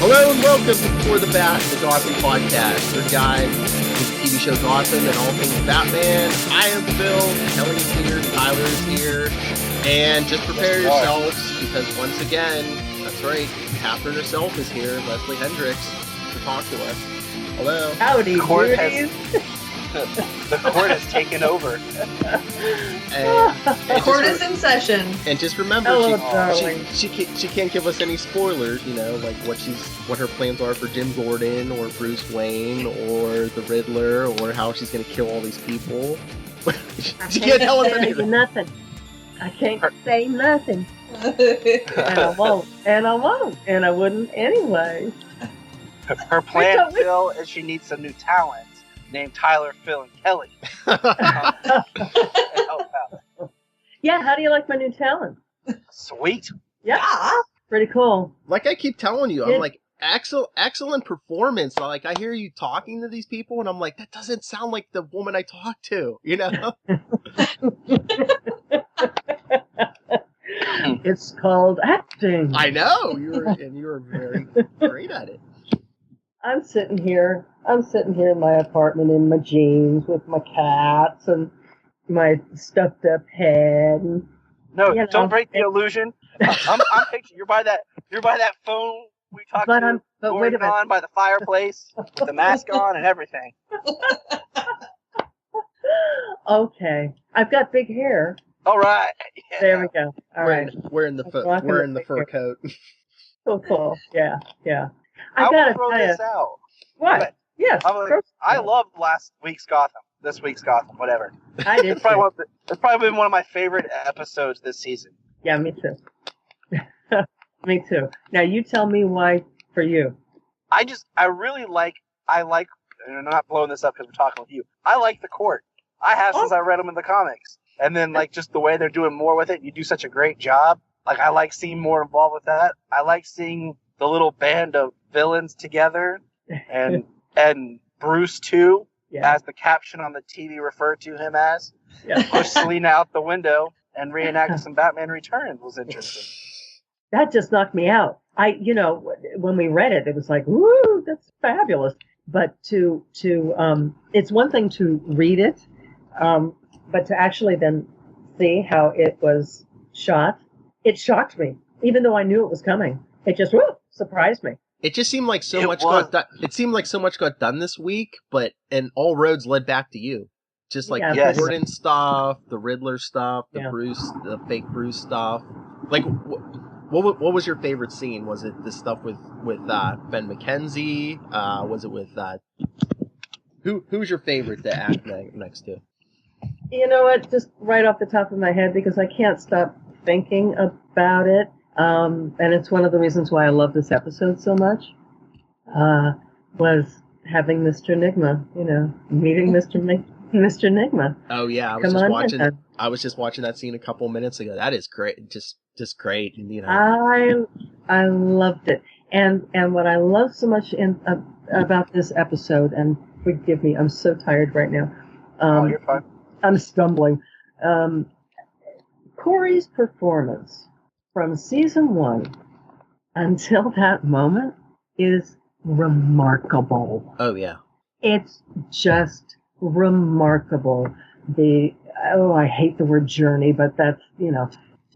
Hello and welcome to For the Bat, the Gotham podcast. Your guide to the TV show Gotham and all things Batman. I am Phil, Kelly's here, Tyler's here, and just prepare yourselves because once again, that's right, Catherine herself is here, Leslie Hendrix, to talk to us. Hello. Howdy, beauties. The court has taken over. The court is in session. And just remember, she can't give us any spoilers, you know, like what her plans are for Jim Gordon or Bruce Wayne or the Riddler or how she's going to kill all these people. She can't tell us anything. Nothing. I can't say nothing. And I won't. And I wouldn't anyway. Her plan, Phil, is she needs some new talent. Named Tyler, Phil, and Kelly. Yeah, how do you like my new talent? Sweet. Yeah. Pretty cool. Like I keep telling you, I'm like, excellent performance. Like I hear you talking to these people, and I'm like, that doesn't sound like the woman I talk to, you know? It's called acting. I know. You were very great at it. I'm sitting here in my apartment in my jeans with my cats and my stuffed up head. And, don't break the illusion. I'm picturing you're by that phone we talked to. But wait a minute. On by the fireplace, with the mask on and everything. Okay, I've got big hair. All right. Yeah. There we go. All right. We're in the fur coat. Cool. Yeah. I gotta throw this out. What? Yes. I loved last week's Gotham. This week's Gotham. Whatever. I did. It's probably been one of my favorite episodes this season. Yeah, me too. Me too. Now you tell me why for you. I really like. And I'm not blowing this up because we're talking with you. I like the court. I have since I read them in the comics. And then like just the way they're doing more with it. You do such a great job. Like I like seeing more involved with that. I like seeing the little band of villains together, and Bruce too, as the caption on the TV referred to him as. Yeah. Push Selina out the window and reenact some Batman Returns was interesting. That just knocked me out. When we read it, it was like, woo, that's fabulous. But it's one thing to read it, but to actually then see how it was shot, it shocked me, even though I knew it was coming. It just surprised me. It just seemed like so much got done. It seemed like so much got done this week, and all roads led back to you. Just like the Gordon stuff, the Riddler stuff, the fake Bruce stuff. Like, what was your favorite scene? Was it the stuff with Ben McKenzie? Was it with who's your favorite to act next to? You know what? Just right off the top of my head, because I can't stop thinking about it. And it's one of the reasons why I love this episode so much, was having Mr. Enigma, meeting Mr. Enigma. Oh yeah, I was just watching that scene a couple minutes ago. That is great. Just great. I loved it. And what I love so much about this episode, and forgive me, I'm so tired right now. You're fine. I'm stumbling. Corey's performance from season 1 until that moment is remarkable. Oh, yeah. It's just remarkable. I hate the word journey, but that's,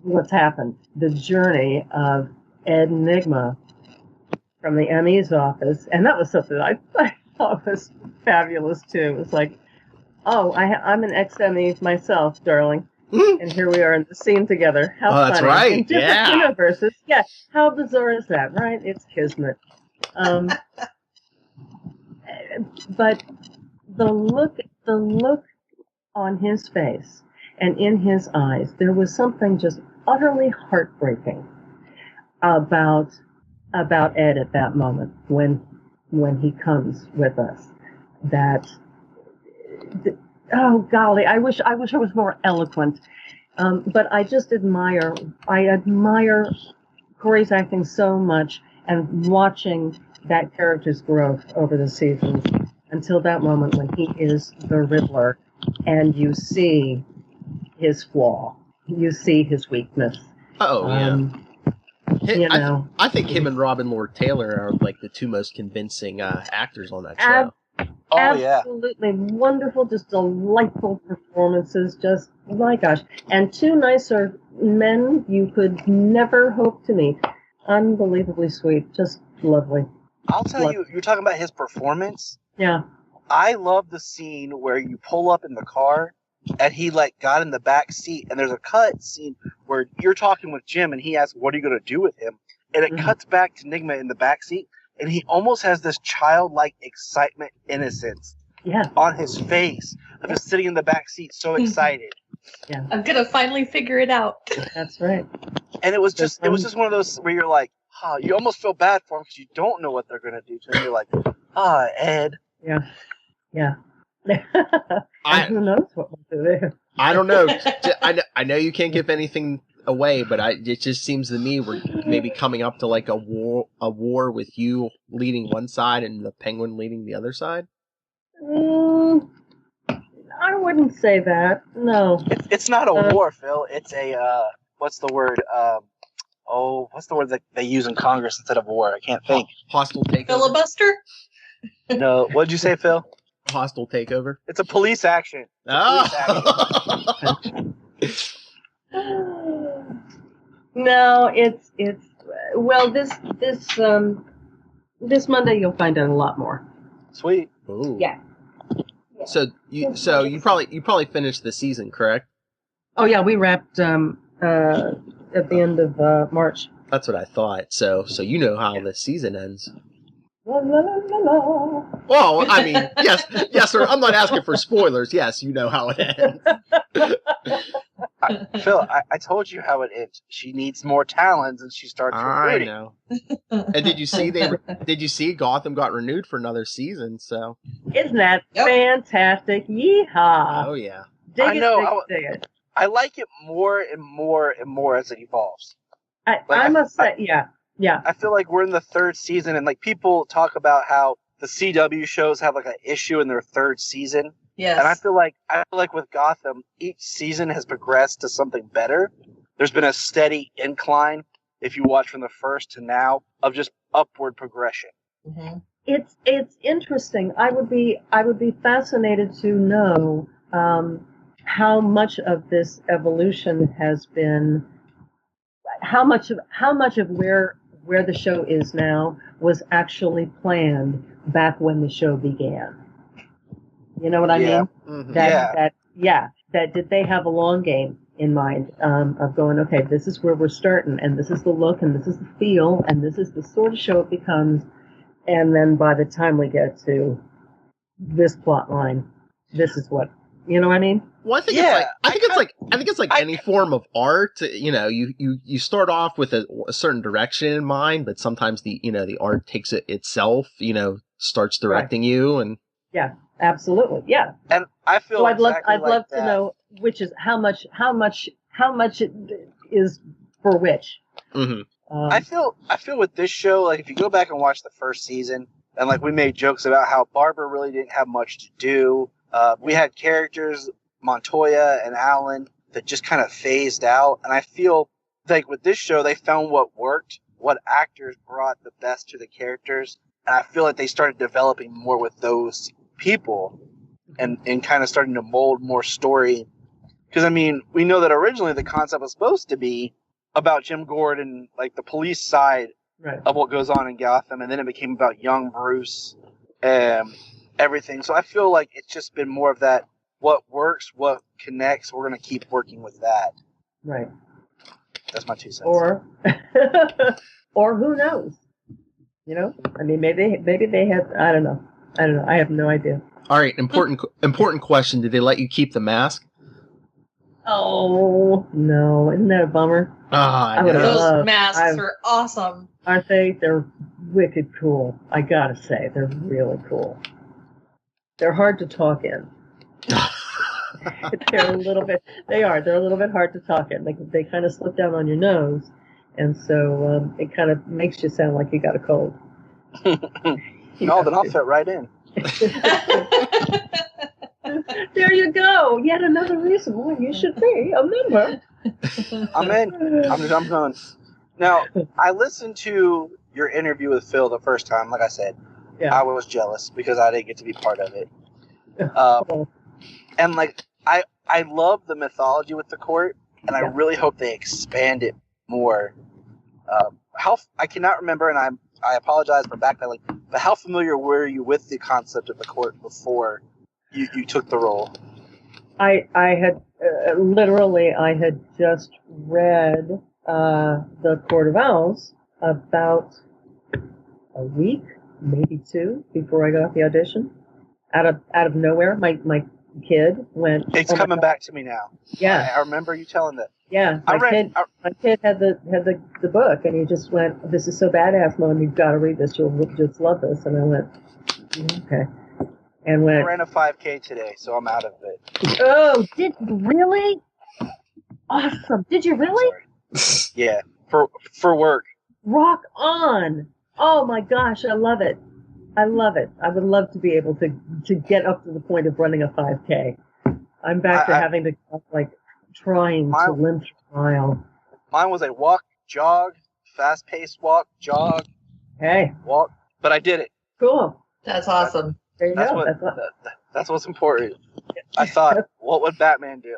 what's happened. The journey of Ed Enigma from the ME's office, and that was something I thought was fabulous, too. It was like, I'm an ex-ME myself, darling. And here we are in the scene together. How funny. That's right. In different universes. Yeah. How bizarre is that, right? It's kismet. But the look on his face and in his eyes, there was something just utterly heartbreaking about Ed at that moment when he comes with us. Oh golly, I wish I was more eloquent. But I just admire Corey's acting so much, and watching that character's growth over the seasons until that moment when he is the Riddler, and you see his flaw, you see his weakness. Oh, yeah. I think him and Robin Lord Taylor are like the two most convincing actors on that show. Absolutely wonderful, just delightful performances. Just, my gosh. And two nicer men you could never hope to meet. Unbelievably sweet. Just lovely. I'll tell you, you're talking about his performance. Yeah. I love the scene where you pull up in the car and he got in the back seat, and there's a cut scene where you're talking with Jim and he asks, what are you going to do with him? And it cuts back to Nigma in the back seat, and he almost has this childlike excitement, innocence on his face of just sitting in the back seat, so excited. Yeah. I'm going to finally figure it out. That's right. And it was just one of those where you're like, you almost feel bad for him because you don't know what they're going to do to him. You're like, Ed. Yeah. Yeah. Who knows what we'll do there? I don't know. I know you can't give anything away, but it just seems to me we're maybe coming up to like a war with you leading one side and the Penguin leading the other side. I wouldn't say that. No. It's not a war, Phil. It's a what's the word? What's the word that they use in Congress instead of war? I can't think. Hostile takeover. Filibuster? No. What did you say, Phil? Hostile takeover. It's a police action. No, it's well, this Monday you'll find out a lot more. Sweet. Ooh. Yeah. So you probably finished the season, correct? Oh yeah, we wrapped at the end of March. That's what I thought. So you know how the season ends. La, la, la, la, la. Well, I mean, yes, sir. I'm not asking for spoilers. Yes, you know how it ends. Phil, I told you how it ends. She needs more talons, and she starts recruiting. I know. And did you see Gotham got renewed for another season? So isn't that fantastic? Yeehaw! Oh yeah. Dig it. I like it more and more and more as it evolves. I must say, yeah. I feel like we're in the third season, and like people talk about how the CW shows have like an issue in their third season. Yes. And I feel like with Gotham, each season has progressed to something better. There's been a steady incline, if you watch from the first to now, of just upward progression. Mm-hmm. It's interesting. I would be fascinated to know how much of this evolution has been, how much of where the show is now was actually planned back when the show began. You know what I mean? Mm-hmm. That did they have a long game in mind of going, okay, this is where we're starting, and this is the look, and this is the feel, and this is the sort of show it becomes, and then by the time we get to this plot line, this is what, you know what I mean? Well, I think it's like any form of art. You know, you start off with a certain direction in mind, but sometimes the art takes it itself. You know, starts directing you, and yeah, absolutely, yeah. And I feel I'd love to know which is how much it is for which. Mm-hmm. I feel with this show, like if you go back and watch the first season, and like we made jokes about how Barbara really didn't have much to do. We had characters, Montoya and Alan, that just kind of phased out. And I feel like with this show, they found what worked, what actors brought the best to the characters. And I feel like they started developing more with those people and kind of starting to mold more story. Because, I mean, we know that originally the concept was supposed to be about Jim Gordon, like the police side of what goes on in Gotham. And then it became about young Bruce and everything. So I feel like it's just been more of that. What works, what connects, we're going to keep working with that. Right. That's my 2 cents. Or who knows? You know? I mean, maybe they have, I don't know. I have no idea. All right, important question. Did they let you keep the mask? Oh, no. Isn't that a bummer? Those masks are awesome. Aren't they? They're wicked cool. I gotta say, they're really cool. They're hard to talk in. They're a little bit hard to talk in. They kind of slip down on your nose, and so it kind of makes you sound like you got a cold. No, then I'll fit right in. There you go. Yet another reason why you should be a member. I'm in. I'm done. Now, I listened to your interview with Phil the first time. Like I said, I was jealous because I didn't get to be part of it. And like, I love the mythology with the court, and I really hope they expand it more. I cannot remember, and I apologize for backpedaling, but how familiar were you with the concept of the court before you took the role? I had I had just read the Court of Owls about a week, maybe 2, before I got the audition. Out of nowhere, my kid went. It's coming back to me now. Yeah, I remember you telling that. Yeah, my kid had the book, and he just went, "This is so badass, Mom. You've got to read this. You'll just love this." And I went, "Okay." And I ran a 5K today, so I'm out of it. Oh, did you really? Awesome! Did you really? Yeah, for work. Rock on! Oh my gosh, I love it. I love it. I would love to be able to get up to the point of running a 5K. I'm back to having to trying to limp a mile. Mine was a walk, jog, fast-paced walk, jog, walk. But I did it. Cool. That's awesome. There you go. That's what's important. I thought, what would Batman do?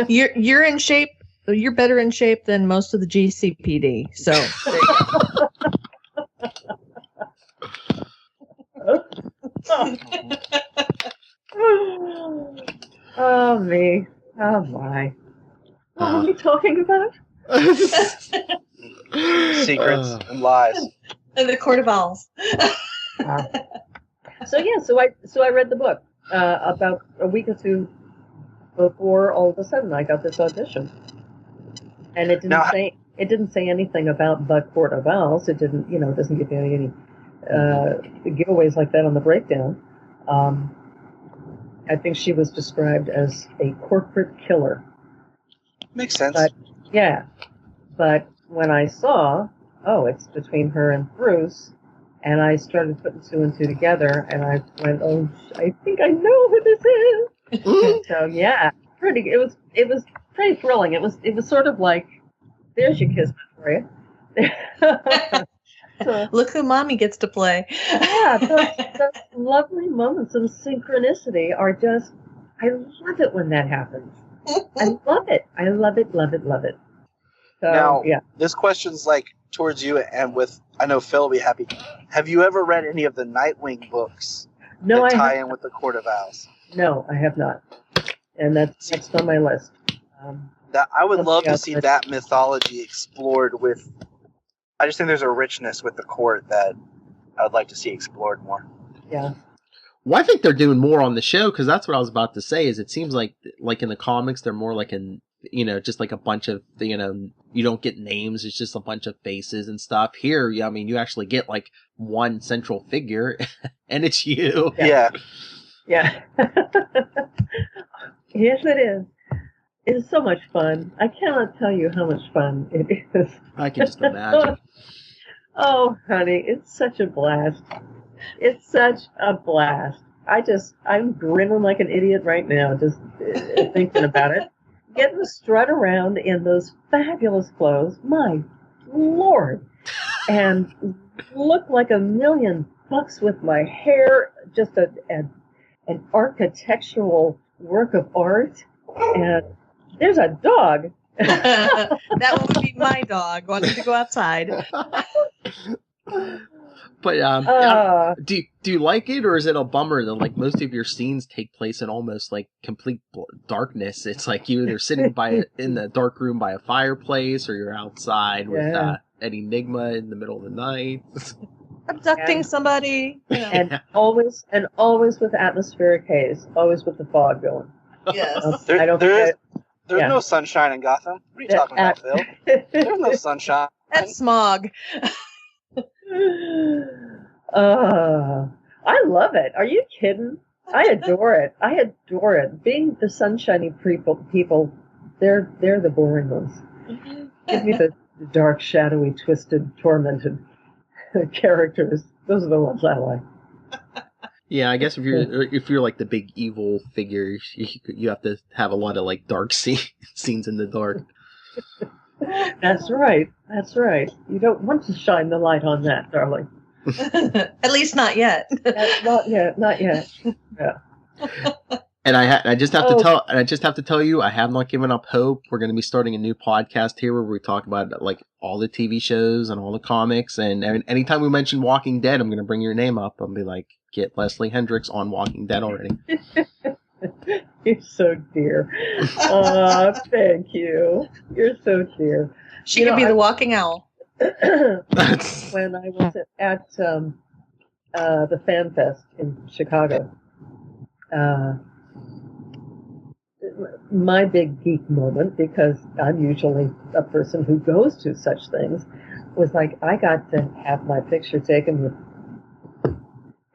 You're in shape. You're better in shape than most of the GCPD. So there you go. Oh me. Oh my. What are we talking about? Secrets and lies. And the Court of Owls. So I read the book about a week or 2 before all of a sudden I got this audition, and it didn't say anything about the Court of Owls. It didn't, it doesn't give you any giveaways like that on the breakdown. I think she was described as a corporate killer. Makes sense. But when I saw, it's between her and Bruce, and I started putting 2 and 2 together, and I went, I think I know who this is. So yeah, it was pretty thrilling. It was sort of like, there's your kismet for you. So, look who Mommy gets to play. Yeah, those lovely moments of synchronicity are just, I love it when that happens. I love it. I love it, love it, love it. So, now, this question's towards you, and I know Phil will be happy. Have you ever read any of the Nightwing books that tie in with the Court of Owls? No, I have not. And that's on my list. I would love to see that mythology explored with... I just think there's a richness with the court that I would like to see explored more. Yeah. Well, I think they're doing more on the show, because that's what I was about to say, is it seems like in the comics, they're more like just like a bunch of, you don't get names, it's just a bunch of faces and stuff. Here, you actually get one central figure, and it's you. Yeah. Yeah. Yes, it is. It is so much fun. I cannot tell you how much fun it is. I can just imagine. Oh, honey, it's such a blast. It's such a blast. I'm grinning like an idiot right now, just thinking about it. Getting to strut around in those fabulous clothes, my Lord, and look like $1,000,000 with my hair, just an architectural work of art, and there's a dog. That would be my dog wanting to go outside. But do you like it, or is it a bummer that most of your scenes take place in almost complete darkness? It's you're either sitting in the dark room by a fireplace, or you're outside with an enigma in the middle of the night, abducting somebody, and always with atmospheric haze, always with the fog going. Yes, there's no sunshine in Gotham. What are you talking about, Phil? There's no sunshine. That's smog. I love it. Are you kidding? I adore it. Being the sunshiny people, they're the boring ones. Give me the dark, shadowy, twisted, tormented characters. Those are the ones I like. Yeah, I guess if you're the big evil figure, you have to have a lot of dark scenes in the dark. That's right. That's right. You don't want to shine the light on that, darling. At least not yet. Not yet. Not yet. Yeah. And I just have to tell you, I have not given up hope. We're going to be starting a new podcast here where we talk about like all the TV shows and all the comics. And anytime we mention Walking Dead, I'm going to bring your name up and be like, get Leslie Hendrix on Walking Dead already. You're so dear. Oh, thank you. You're so dear. She could be the walking owl. When I was at the Fan Fest in Chicago, my big geek moment, because I'm usually a person who goes to such things, was like I got to have my picture taken with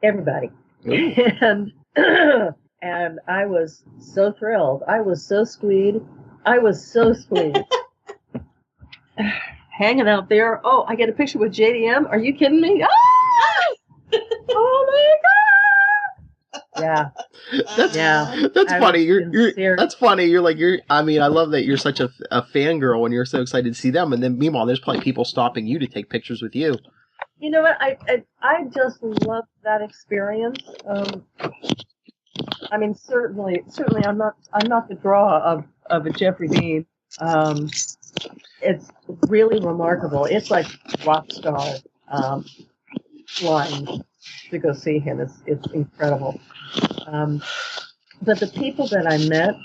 everybody. And and I was so thrilled. I was so squeed. Hanging out there. Oh, I get a picture with JDM. Are you kidding me? Ah! Oh my God! Yeah. That's funny. That's funny. I mean, I love that you're such a fangirl and you're so excited to see them. And then meanwhile, there's probably people stopping you to take pictures with you. You know what? I just love that experience. I mean, certainly, I'm not the draw of a Jeffrey Dean. It's really remarkable. It's like rock star flying to go see him. It's incredible. But the people that I met,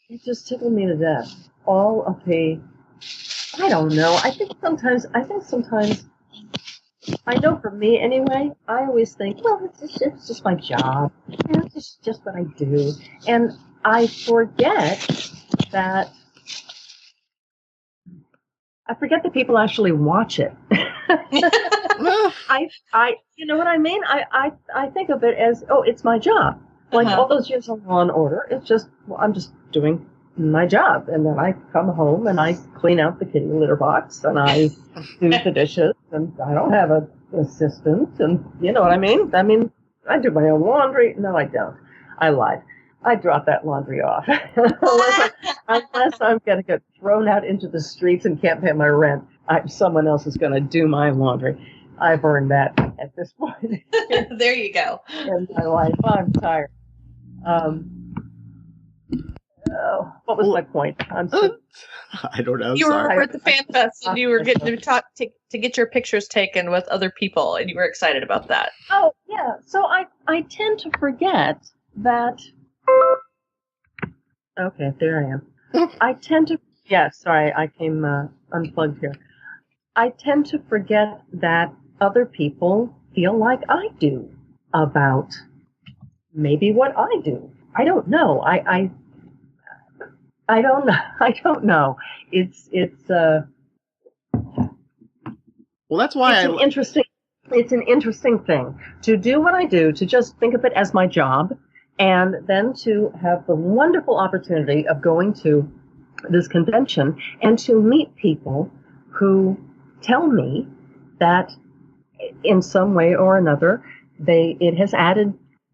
it just tickled me to death. All of the, I don't know. I think sometimes, I know for me anyway, I always think, well, it's just my job. It's just what I do. And I forget that people actually watch it. I you know what I mean? I think of it as, oh, it's my job. Like all those years of Law and Order, it's just, well, I'm just doing my job. And then I come home and I clean out the kitty litter box and I do the dishes, and I don't have an assistant, and you know what I mean? I mean, I do my own laundry. No, I don't. I lied. I drop that laundry off. unless I'm going to get thrown out into the streets and can't pay my rent, someone else is going to do my laundry. I've earned that at this point. There you go. In my life, I'm tired. What was my point? I don't know. You were at the Fan Fest and you were getting to talk to get your pictures taken with other people, and you were excited about that. Oh yeah. So I tend to forget that. Okay, there I am. I tend to. Yeah, sorry, I came unplugged here. I tend to forget that other people feel like I do about maybe what I do. I don't know. I don't know. I don't know. It's well, that's why it's an interesting thing to do what I do, to just think of it as my job, and then to have the wonderful opportunity of going to this convention and to meet people who tell me that in some way or another it has added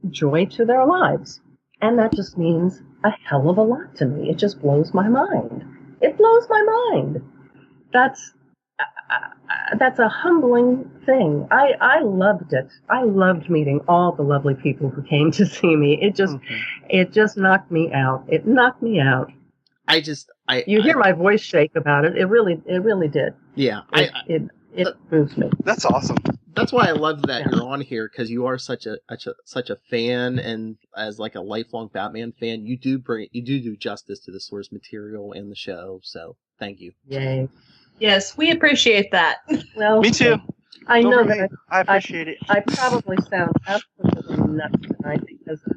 joy to their lives. And that just means a hell of a lot to me. It just blows my mind. It blows my mind. That's a humbling thing. I loved it. I loved meeting all the lovely people who came to see me. It just knocked me out. It knocked me out. You hear my voice shake about it. It really did. Yeah. It moves me. That's awesome. That's why I love that you're on here, because you are such a fan, and as like a lifelong Batman fan, you do justice to the source material and the show. So thank you. Yay. Yes, we appreciate that. Well, me too. I know that I appreciate it. I probably sound absolutely nuts tonight because I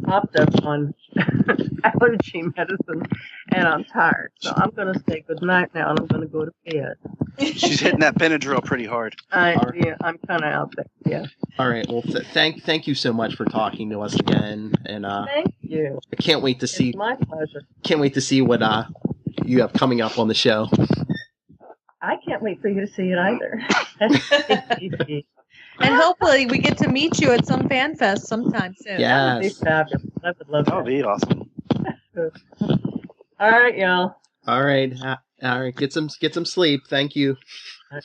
popped up on allergy medicine and I'm tired. So I'm going to say good night now and I'm going to go to bed. She's hitting that Benadryl pretty hard. Yeah, I'm kind of out there. Yeah. All right. Well, thank you so much for talking to us again. And thank you. I can't wait to see. It's my pleasure. Can't wait to see what you have coming up on the show. I can't wait for you to see it either. And hopefully we get to meet you at some fan fest sometime soon. Yes. That would be fabulous. I would love that. That would be awesome. All right, y'all. All right. All right, get some sleep. Thank you. I'm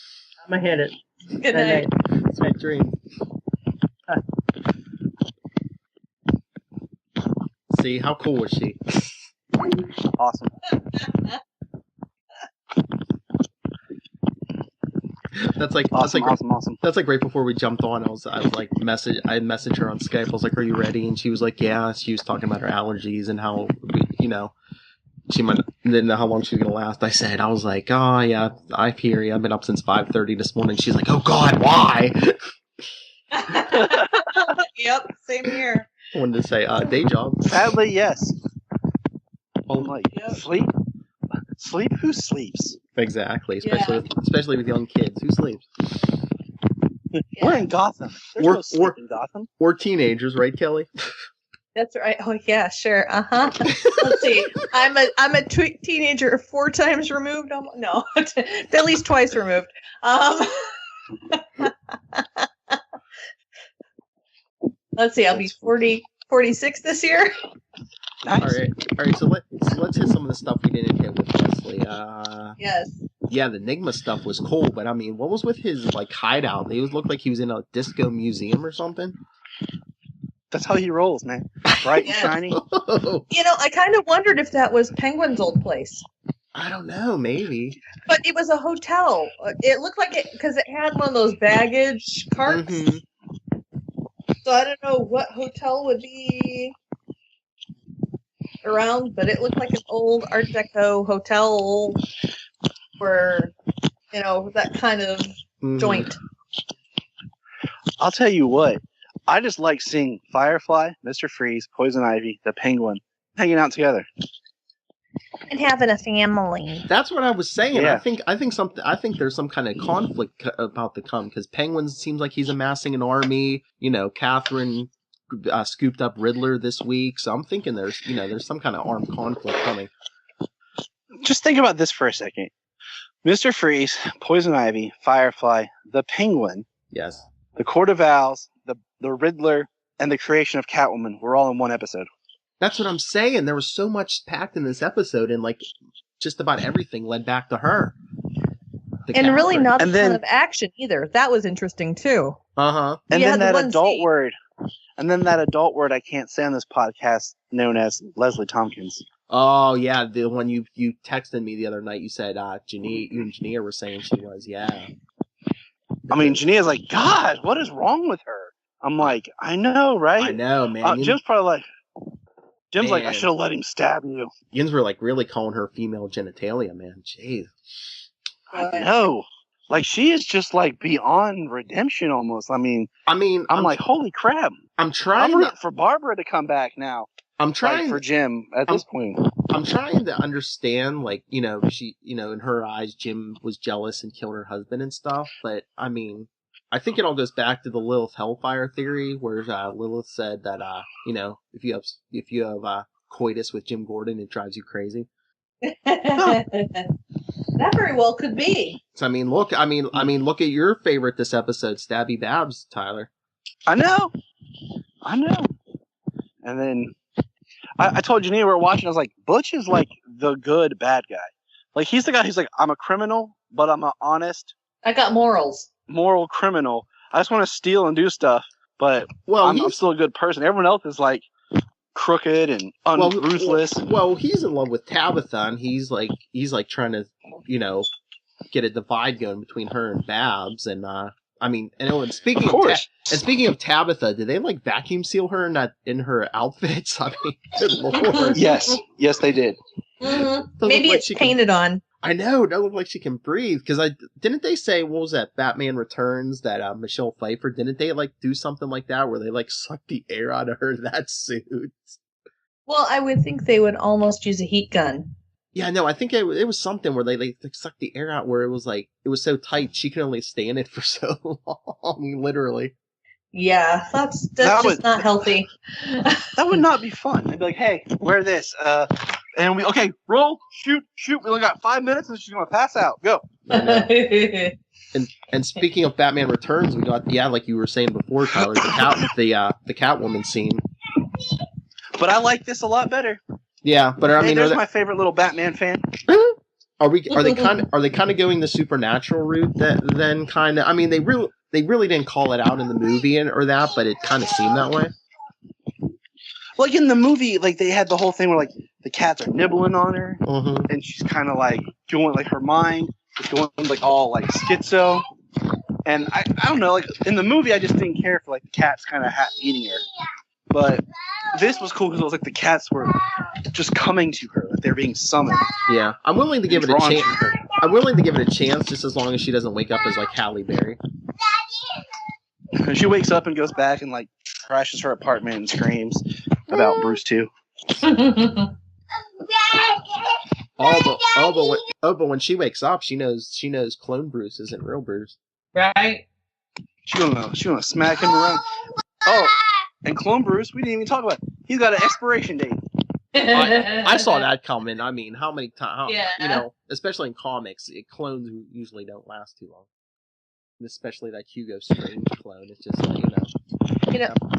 gonna hit it. Good night. Sweet dreams. See, how cool was she? Awesome. That's like awesome. That's like right before we jumped on. I was like I messaged her on Skype. I was like, "Are you ready?" And she was like, "Yeah." She was talking about her allergies and how she didn't know how long she was gonna last. I was like, "Oh yeah, I hear you. I've been up since 5:30 this morning." She's like, "Oh God, why?" Yep, same here. I wanted to say, day job. Sadly, yes. Oh, like, sleep? Sleep? Who sleeps? Exactly, especially with young kids. Who sleeps? Yeah. We're in Gotham. There's no sleep in Gotham. Or teenagers, right, Kelly? That's right. Oh yeah, sure. Let's see. I'm a teenager 4 times removed. No, at least twice removed. Let's see. I'll be 46 this year. Nice. All right. So let's hit some of the stuff we didn't hit with Leslie. Yes. Yeah, the Enigma stuff was cool, but I mean, what was with his like hideout? They looked like he was in a disco museum or something. That's how he rolls, man. Bright and shiny. I kind of wondered if that was Penguin's old place. I don't know, maybe. But it was a hotel. It looked like it because it had one of those baggage carts. Mm-hmm. So I don't know what hotel would be around, but it looked like an old Art Deco hotel where, that kind of joint. I'll tell you what. I just like seeing Firefly, Mr. Freeze, Poison Ivy, the Penguin hanging out together. And having a family. That's what I was saying. Yeah. I think there's some kind of conflict about to come because Penguin seems like he's amassing an army. Catherine scooped up Riddler this week, so I'm thinking there's some kind of armed conflict coming. Just think about this for a second. Mr. Freeze, Poison Ivy, Firefly, the Penguin. Yes. The Court of Owls, the Riddler, and the creation of Catwoman were all in one episode. That's what I'm saying. There was so much packed in this episode, and like just about everything led back to her. And really not a ton of action either. That was interesting too. Uh-huh. And then that adult word. And then that adult word I can't say on this podcast known as Leslie Tompkins. Oh yeah, the one you texted me the other night. You said you and Jania were saying she was, yeah. I mean, Jania's like, God, what is wrong with her? I'm like, I know, right? I know, man. Jim's probably like, like, I should have let him stab you. Yins were like really calling her female genitalia, man. Jeez. I know. Like, she is just like beyond redemption almost. I'm like, holy crap. I'm rooting for Barbara to come back now. I'm trying for Jim at this point. I'm trying to understand, like, she, in her eyes, Jim was jealous and killed her husband and stuff. But I mean, I think it all goes back to the Lilith Hellfire theory, where Lilith said that, if you have coitus with Jim Gordon, it drives you crazy. That very well could be. So look at your favorite this episode, Stabby Babs, Tyler. I know. And then I told Janine we were watching. I was like, Butch is like the good bad guy. Like, he's the guy who's like, I'm a criminal, but I'm an honest. I got morals. Moral criminal. I just want to steal and do stuff, but I'm still a good person. Everyone else is like crooked and ruthless. Well, he's in love with Tabitha, and he's like trying to, get a divide going between her and Babs, and speaking of Tabitha, did they like vacuum seal her in her outfits? I mean, good Lord. Yes, they did. Mm-hmm. Maybe it's painted on. I know, it doesn't look like she can breathe. Because didn't they say, what was that, Batman Returns, that Michelle Pfeiffer, didn't they like do something like that where they like suck the air out of her in that suit? Well, I would think they would almost use a heat gun. Yeah, no, I think it was something where they sucked the air out where it was so tight she could only stay in it for so long, literally. Yeah, that's just not healthy. That would not be fun. They'd be like, hey, wear this. And roll, shoot. We only got 5 minutes and she's going to pass out. Go. And speaking of Batman Returns, we got, like you were saying before, Tyler, the Catwoman scene. But I like this a lot better. Yeah, but there's my favorite little Batman fan. Are they kind of going the supernatural route then kind of? I mean, they really didn't call it out in the movie or that, but it kind of seemed that way. Like in the movie, like they had the whole thing where like the cats are nibbling on her, and she's kind of like going like her mind is going like all like schizo. And I don't know, like in the movie, I just didn't care for like the cats kind of eating her. But this was cool because it was like the cats were just coming to her, like they're being summoned. Yeah, I'm willing to give it a chance. I'm willing to give it a chance, just as long as she doesn't wake up as like Halle Berry. She wakes up and goes back and like trashes her apartment and screams about Bruce too. But when she wakes up, she knows clone Bruce isn't real Bruce. Right. She gonna smack him around. Oh. And Clone Bruce, we didn't even talk about it. He's got an expiration date. I saw that coming. I mean, how many times? Yeah. Especially in comics, clones usually don't last too long. And especially that Hugo Strange clone. It's just like,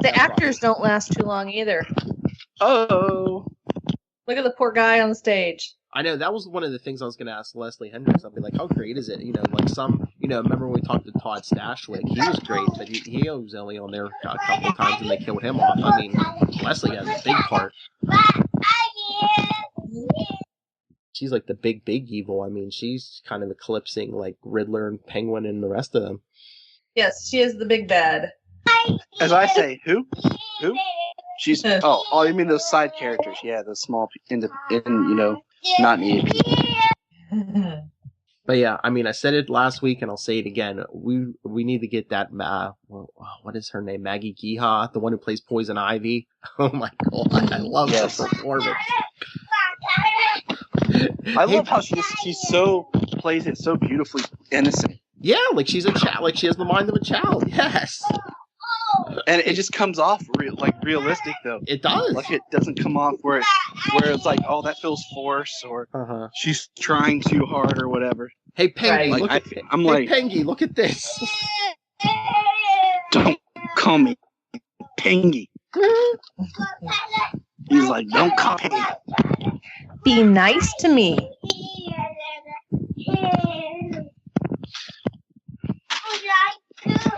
the actors don't last too long either. Oh. Look at the poor guy on stage. I know, that was one of the things I was going to ask Leslie Hendrix. I'd be like, how great is it? Like remember when we talked to Todd Stashwick? He was great, but he was only on there a couple of times and they killed him off. I mean, Leslie has a big part. She's like the big evil. I mean, she's kind of eclipsing like Riddler and Penguin and the rest of them. Yes, she is the big bad. As I say, who? She's, oh, you mean those side characters. Yeah, the small, not me. But yeah, I mean, I said it last week and I'll say it again. We need to get that, what is her name? Maggie Gyllenhaal, the one who plays Poison Ivy. Oh my God, I love her performance. I love how she so plays it so beautifully innocent. Yeah, like she's a child, like she has the mind of a child. Yes. And it just comes off realistic though. It does. Like it doesn't come off where it's like, oh, that feels forced or she's trying too hard or whatever. Hey Pengy, right. Pengy, look at this. Don't call me Pengy. He's like, don't call me. Be nice to me.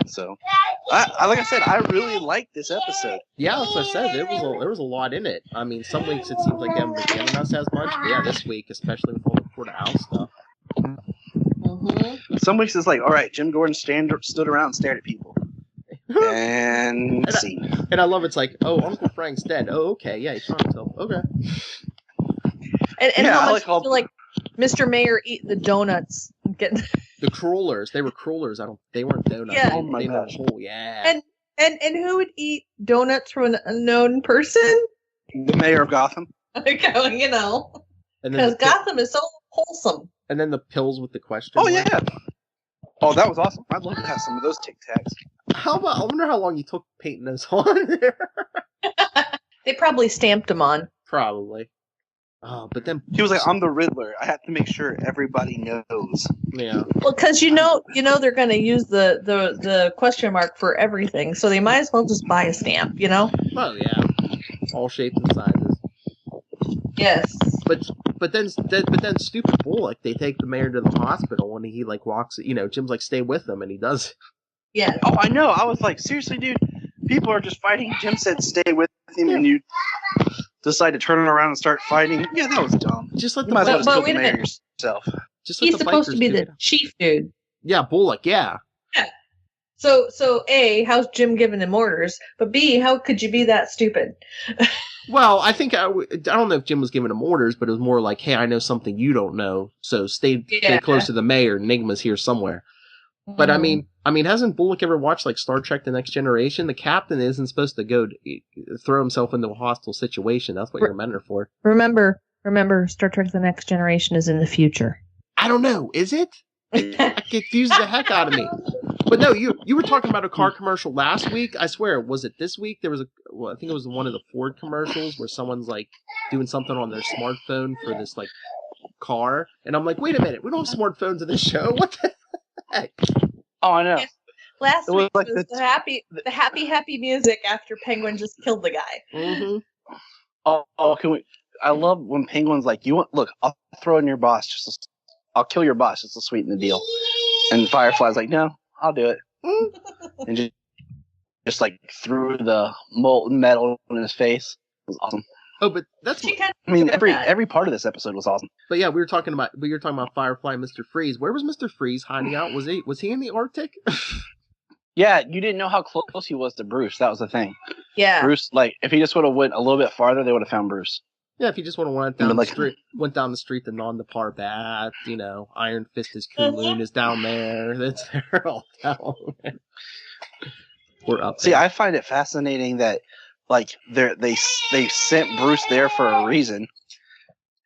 So, like I said, I really liked this episode. Yeah, as I said, there was a lot in it. I mean, some weeks it seems like they haven't been giving us as much. But yeah, this week, especially with all the porterhouse stuff. Some weeks it's like, all right, Jim Gordon stood around and stared at people. And scene. And I love it's like, oh, Uncle Frank's dead. Oh, okay, yeah, he shot himself. Okay. And how much do you like Mr. Mayor eat the donuts? The crullers. They were crullers. They weren't donuts. Yeah. Oh my gosh. Oh, yeah. And who would eat donuts from an unknown person? The mayor of Gotham. Because Gotham is so wholesome. And then the pills with the question. Oh, yeah. Oh, that was awesome. I'd love to have some of those Tic Tacs. I wonder how long you took painting those on there. They probably stamped them on. Probably. Oh, but then he was like, "I'm the Riddler. I have to make sure everybody knows." Yeah. Well, because you know they're going to use the question mark for everything, so they might as well just buy a stamp. Oh yeah, all shapes and sizes. Yes. But then stupid Bullock, they take the mayor to the hospital and he like walks. Jim's like, "Stay with them," and he does. Yeah. Oh, I know. I was like, seriously, dude. People are just fighting. Jim said, "Stay with him," and you decide to turn around and start fighting. Yeah, that was dumb. Just let you might as well just kill the mayor yourself. He's supposed to be the chief dude. Yeah, Bullock. Yeah. Yeah. So A, how's Jim giving him orders? But B, how could you be that stupid? Well, I think I don't know if Jim was giving him orders, but it was more like, hey, I know something you don't know, so stay close to the mayor. Enigma's here somewhere. Mm-hmm. But I mean, hasn't Bullock ever watched like Star Trek: The Next Generation? The captain isn't supposed to go throw himself into a hostile situation. That's what you're meant for. Remember, Star Trek: The Next Generation is in the future. I don't know. Is it? It confuses the heck out of me. But no, you were talking about a car commercial last week. I swear, was it this week? There was I think it was one of the Ford commercials where someone's like doing something on their smartphone for this like car, and I'm like, wait a minute, we don't have smartphones in this show. What the heck? Oh, I know. Last week was the happy music after Penguin just killed the guy. Mm-hmm. Oh, can we? I love when Penguin's like, "You want? Look, I'll throw in your boss just I'll kill your boss just to sweeten the deal. And Firefly's like, no, I'll do it. And just like threw the molten metal in his face. It was awesome. Oh, but that's every part of this episode was awesome. But yeah, we were talking about Firefly and Mr. Freeze. Where was Mr. Freeze hiding out? Was he in the Arctic? Yeah, you didn't know how close he was to Bruce. That was the thing. Yeah. Bruce, like, if he just would have went a little bit farther, they would have found Bruce. Yeah, if he just would have went down the street to Non the Parbat, Iron Fist is Kunlun is down there. They're all down there. We're up there. See, I find it fascinating that, like, they sent Bruce there for a reason,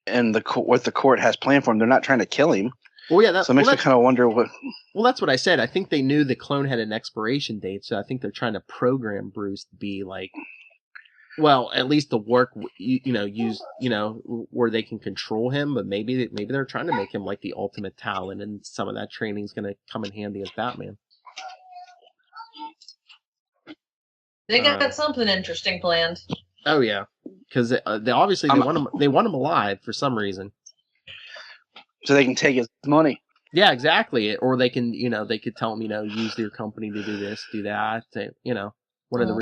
and what the court has planned for him. They're not trying to kill him. Well, yeah, so it makes me kind of wonder what. Well, that's what I said. I think they knew the clone had an expiration date, so I think they're trying to program Bruce to be like, well, at least to work, where they can control him. But maybe they're trying to make him like the ultimate talent, and some of that training is going to come in handy as Batman. They got something interesting planned. Oh yeah, because they obviously they want him alive for some reason. So they can take his money. Yeah, exactly. Or they can, they could tell him, use your company to do this, do that. One of the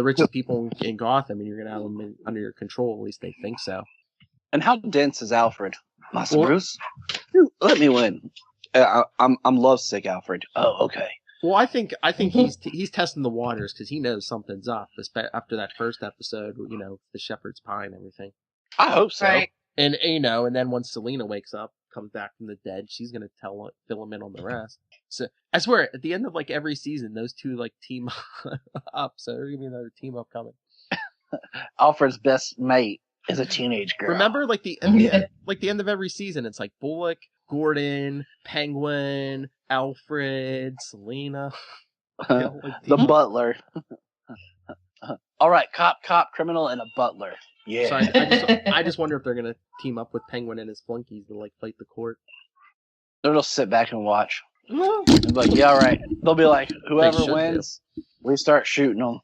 richest people in Gotham, and you're gonna have them under your control. At least they think so. And how dense is Alfred? Bruce, let me win. I'm lovesick, Alfred. Oh, okay. Well, I think he's testing the waters because he knows something's up. After that first episode, the shepherd's pie and everything. I hope so. Right. And and then once Selena wakes up, comes back from the dead, she's gonna fill him in on the rest. So I swear, at the end of like every season, those two like team up. So there's gonna be another team up coming. Alfred's best mate is a teenage girl. Remember, like the end of every season, it's like Bullock, Gordon, Penguin, Alfred, Selena, the butler. All right, cop, criminal, and a butler. Yeah. So I just wonder if they're gonna team up with Penguin and his flunkies to like fight the court. They'll just sit back and watch. They'll be like, yeah, all right. They'll be like, whoever wins, we start shooting them.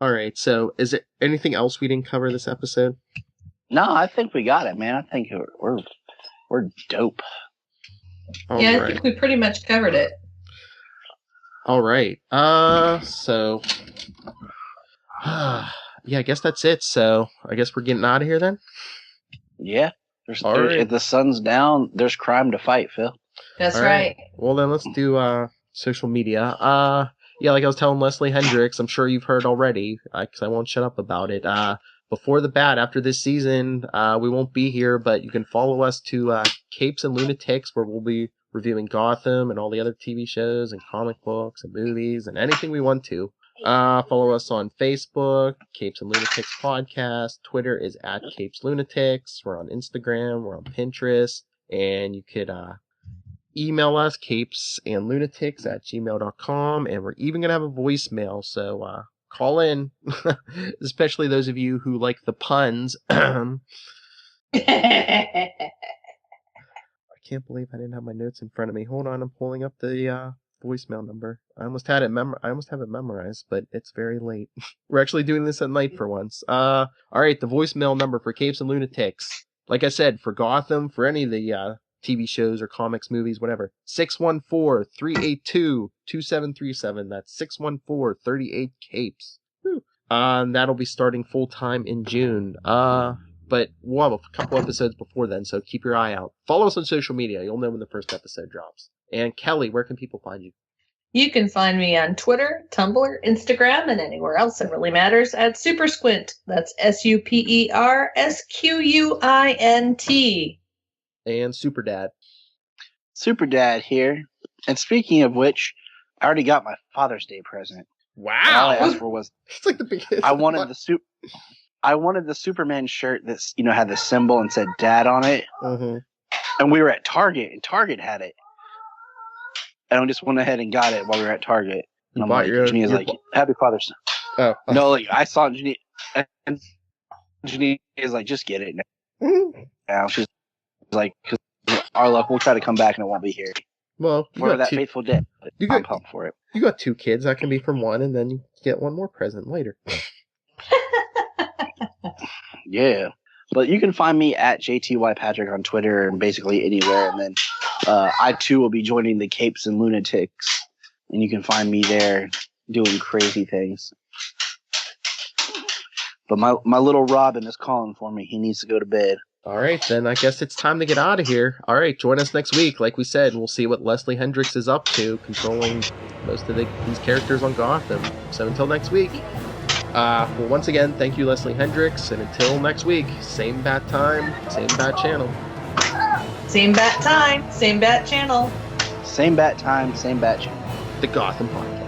All right. So, is there anything else we didn't cover this episode? No, I think we got it, man. I think we're dope. All right. I think we pretty much covered it. All right. So, I guess that's it. So, I guess we're getting out of here then? Yeah. If the sun's down, there's crime to fight, Phil. That's right. Well, then let's do social media. Like I was telling Leslie Hendrix, I'm sure you've heard already, because I won't shut up about it. Before the bat, after this season, we won't be here, but you can follow us to Capes and Lunatics, where we'll be reviewing Gotham and all the other TV shows and comic books and movies and anything we want to. Follow us on Facebook, Capes and Lunatics Podcast. Twitter is @CapesLunatics. We're on Instagram. We're on Pinterest. And you could email us, capesandlunatics@gmail.com. And we're even going to have a voicemail. So call in, especially those of you who like the puns. I can't believe I didn't have my notes in front of me. Hold on, I'm pulling up the voicemail number. I almost have it memorized, but it's very late. We're actually doing this at night for once. All right, the voicemail number for Capes and Lunatics. Like I said, for Gotham, for any of the TV shows or comics, movies, whatever. 614-382-2737. That's 614-38-CAPES. And that'll be starting full time in June. But we'll have a couple episodes before then, so keep your eye out. Follow us on social media. You'll know when the first episode drops. And Kelly, where can people find you? You can find me on Twitter, Tumblr, Instagram, and anywhere else that really matters at SuperSquint. That's SuperSquint. And Superdad. Superdad here. And speaking of which, I already got my Father's Day present. Wow. All I asked for was it's like the biggest. I wanted the Superman shirt that had the symbol and said Dad on it. Mm-hmm. And we were at Target, and Target had it. And I just went ahead and got it while we were at Target. And I'm like, Janina's like, Happy Father's Day. Oh. No, like, I saw Janina, and Janina is like, just get it now. She's like, because our luck, we'll try to come back and it won't be here. Well, for that faithful day. I'm pumped for it. You got 2 kids. That can be from one, and then you get one more present later. Yeah. But you can find me at JTYPatrick on Twitter and basically anywhere. And then I, too, will be joining the Capes and Lunatics. And you can find me there doing crazy things. But my little Robin is calling for me. He needs to go to bed. All right, then I guess it's time to get out of here. All right, join us next week. Like we said, we'll see what Leslie Hendrix is up to, controlling most of these characters on Gotham. So until next week. Well, once again, thank you, Leslie Hendrix. And until next week, same bat time, same bat channel. Same bat time, same bat channel. Same bat time, same bat channel. The Gotham Podcast.